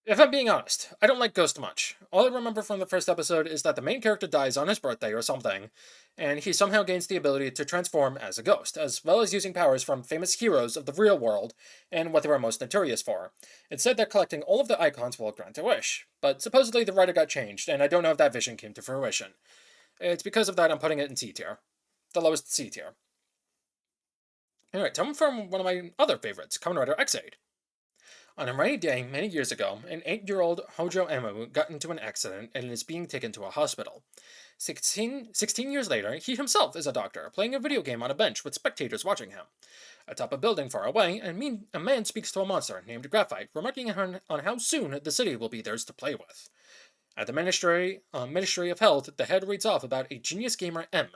If I'm being honest, I don't like Ghost much. All I remember from the first episode is that the main character dies on his birthday or something, and he somehow gains the ability to transform as a ghost, as well as using powers from famous heroes of the real world and what they were most notorious for. It said that collecting all of the icons will grant a wish, but supposedly the writer got changed, and I don't know if that vision came to fruition. It's because of that I'm putting it in C tier. The lowest C tier. Alright, time for one of my other favorites, Kamen Rider X-Aid. On a rainy day many years ago, an 8-year-old Hojo Emu got into an accident and is being taken to a hospital. 16 years later, he himself is a doctor, playing a video game on a bench with spectators watching him. Atop a building far away, a man speaks to a monster named Graphite, remarking on how soon the city will be theirs to play with. At the Ministry of Health, the head reads off about a genius gamer M.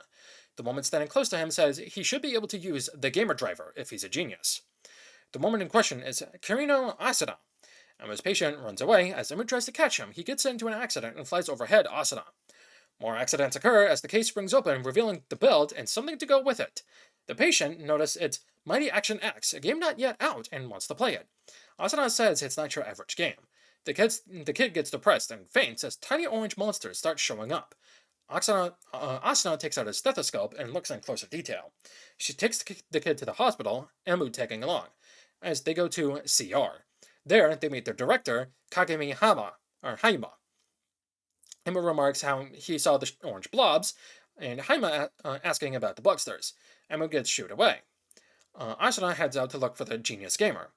The woman standing close to him says he should be able to use the gamer driver if he's a genius. The woman in question is Kirino Asada. Emma's patient runs away. As Emma tries to catch him, he gets into an accident and flies overhead Asada. More accidents occur as the case springs open, revealing the build and something to go with it. The patient notices it's Mighty Action X, a game not yet out, and wants to play it. Asuna says it's not your average game. The kid gets depressed and faints as tiny orange monsters start showing up. Asuna takes out a stethoscope and looks in closer detail. She takes the kid to the hospital, Emu tagging along, as they go to CR. There, they meet their director, Kagemi Haima. Emu remarks how he saw the orange blobs, and Haima asking about the bugsters. Emu gets shooed away. Asuna heads out to look for the genius gamer.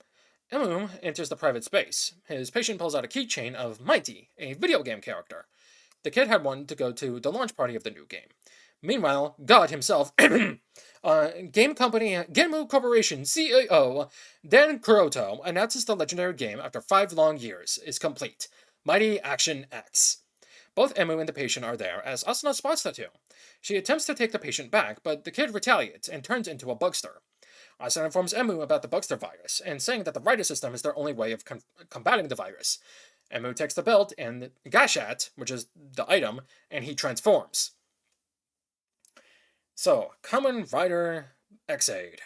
Emu enters the private space. His patient pulls out a keychain of Mighty, a video game character. The kid had one to go to the launch party of the new game. Meanwhile, God himself, game company Genmu Corporation CEO Dan Kuroto announces the legendary game after 5 long years is complete. Mighty Action X. Both Emu and the patient are there as Asuna spots the two. She attempts to take the patient back, but the kid retaliates and turns into a bugster. Asuna informs Emu about the bugster virus, and saying that the Rider system is their only way of combating the virus. Emu takes the belt and Gashat, which is the item, and he transforms. So, Kamen Rider X-Aid.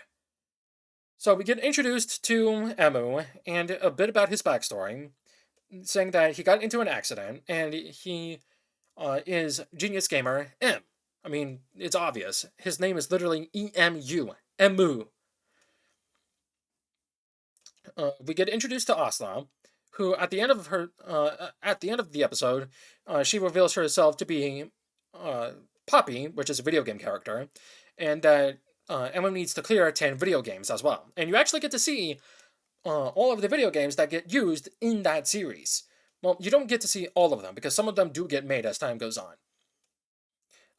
So we get introduced to Emu and a bit about his backstory, saying that he got into an accident and he is Genius Gamer M. I mean, it's obvious. His name is literally E-M-U. Emu. We get introduced to Asuna, who at the end of the episode, she reveals herself to be Poppy, which is a video game character, and that Emu needs to clear 10 video games as well. And you actually get to see all of the video games that get used in that series. Well, you don't get to see all of them, because some of them do get made as time goes on.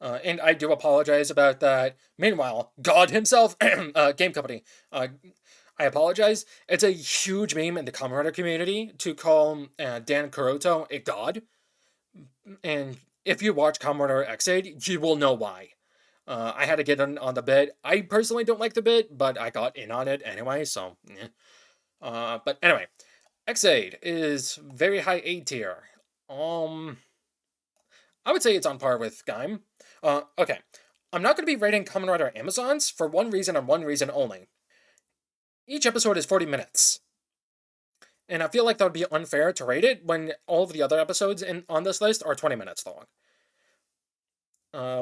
And I do apologize about that. Meanwhile, God himself, game company, I apologize. It's a huge meme in the Kamen Rider community to call Dan Kuroto a god. And if you watch Kamen Rider X-Aid, you will know why. I had to get on the bit. I personally don't like the bit, but I got in on it anyway, so... but anyway, X-Aid is very high A tier. I would say it's on par with Gaim. Okay. I'm not going to be rating Kamen Rider Amazons for one reason and one reason only. Each episode is 40 minutes. And I feel like that would be unfair to rate it when all of the other episodes on this list are 20 minutes long.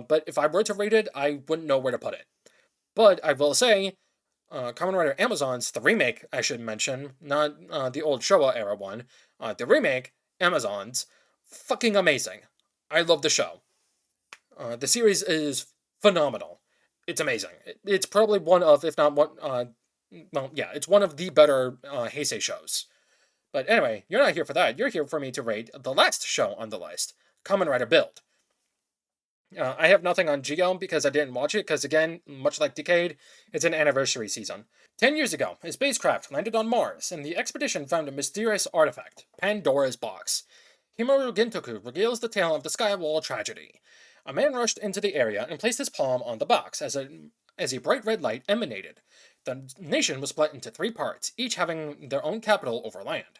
But if I were to rate it, I wouldn't know where to put it. But I will say, Kamen Rider Amazons, the remake, I should mention, not the old Showa era one, the remake, Amazons, fucking amazing. I love the show. The series is phenomenal. It's amazing. It's probably one of, if not one, it's one of the better Heisei shows. But anyway, you're not here for that. You're here for me to rate the last show on the list, Kamen Rider Build. I have nothing on Geo because I didn't watch it, because again, much like Decade, it's an anniversary season. 10 years ago, a spacecraft landed on Mars, and the expedition found a mysterious artifact, Pandora's Box. Himuro Gintoku regales the tale of the Skywall tragedy. A man rushed into the area and placed his palm on the box as a bright red light emanated. The nation was split into 3 parts, each having their own capital over land.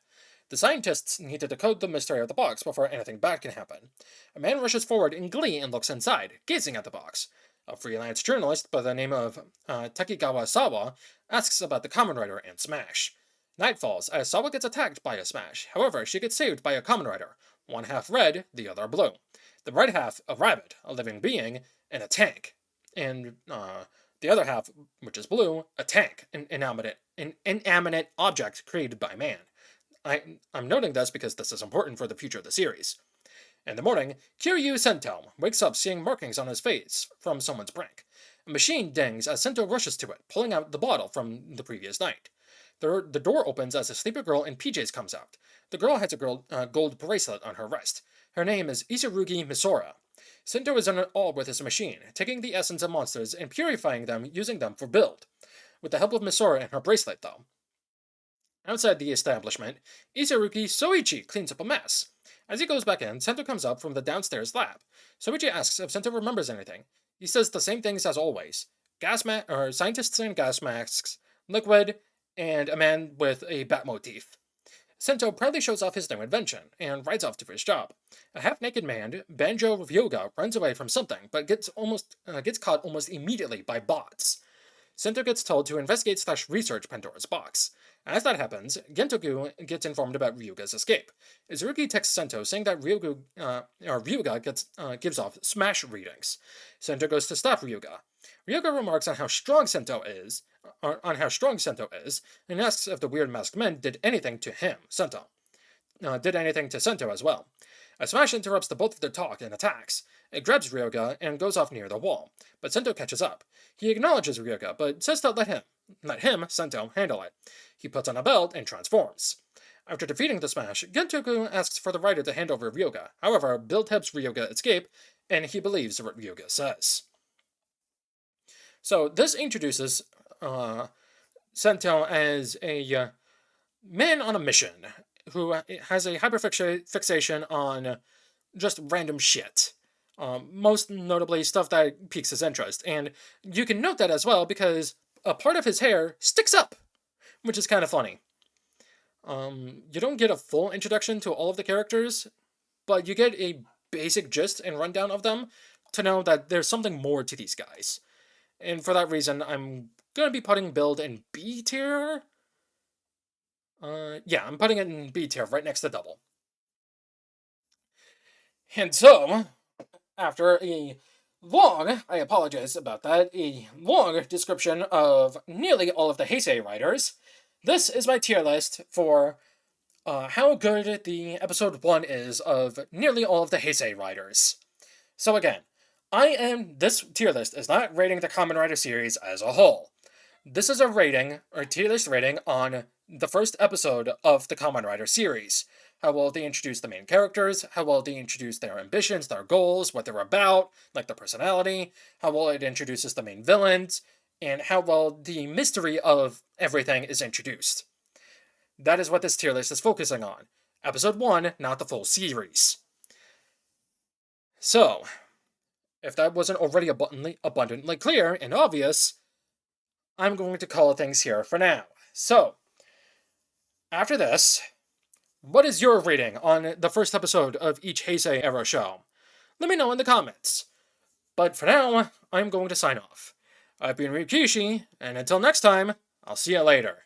The scientists need to decode the mystery of the box before anything bad can happen. A man rushes forward in glee and looks inside, gazing at the box. A freelance journalist by the name of Takigawa Sawa asks about the Kamen Rider and Smash. Night falls as Sawa gets attacked by a Smash. However, she gets saved by a Kamen Rider, one half red, the other blue. The red half, a rabbit, a living being, and a tank. And the other half, which is blue, a tank, an inanimate object created by man. I'm noting this because this is important for the future of the series. In the morning, Kiryu Sento wakes up seeing markings on his face from someone's prank. A machine dings as Sento rushes to it, pulling out the bottle from the previous night. The door opens as a sleepy girl in PJs comes out. The girl has a gold bracelet on her wrist. Her name is Isarugi Misora. Sento is in awe with his machine, taking the essence of monsters and purifying them using them for build. With the help of Misora and her bracelet, though. Outside the establishment, Isarugi Soichi cleans up a mess. As he goes back in, Sento comes up from the downstairs lab. Soichi asks if Sento remembers anything. He says the same things as always. Scientists in gas masks, liquid, and a man with a bat motif. Sento proudly shows off his new invention and rides off to his job. A half-naked man, Banjo Ryuga, runs away from something, but gets caught almost immediately by bots. Sento gets told to investigate/research Pandora's box. As that happens, Gentoku gets informed about Ryuga's escape. Izurugi texts Sento saying that Ryuga gives off smash readings. Sento goes to stop Ryuga. Ryuga remarks on how strong Sento is, and asks if the weird masked men did anything to him, Sento. Did anything to Sento as well. A smash interrupts the both of their talk and attacks. It grabs Ryuga and goes off near the wall, but Sento catches up. He acknowledges Ryuga, but says to let him, Sento, handle it. He puts on a belt and transforms. After defeating the smash, Gentoku asks for the rider to hand over Ryuga. However, Build helps Ryuga escape, and he believes what Ryuga says. So this introduces Sento as a man on a mission who has a hyperfixation on just random shit. Most notably stuff that piques his interest. And you can note that as well because a part of his hair sticks up, which is kind of funny. You don't get a full introduction to all of the characters, but you get a basic gist and rundown of them to know that there's something more to these guys. And for that reason, I'm going to be putting Build in B tier. Yeah, I'm putting it in B tier right next to Double. And so, after I apologize about that, a long description of nearly all of the Heisei writers, this is my tier list for how good the episode 1 is of nearly all of the Heisei writers. So again, this tier list is not rating the Kamen Rider series as a whole. This is a rating, or tier list rating, on the first episode of the Kamen Rider series. How well they introduce the main characters, how well they introduce their ambitions, their goals, what they're about, like their personality, how well it introduces the main villains, and how well the mystery of everything is introduced. That is what this tier list is focusing on. Episode 1, not the full series. So, if that wasn't already abundantly clear and obvious, I'm going to call things here for now. So, after this, what is your rating on the first episode of each Heisei era show? Let me know in the comments. But for now, I'm going to sign off. I've been Ryuki, and until next time, I'll see you later.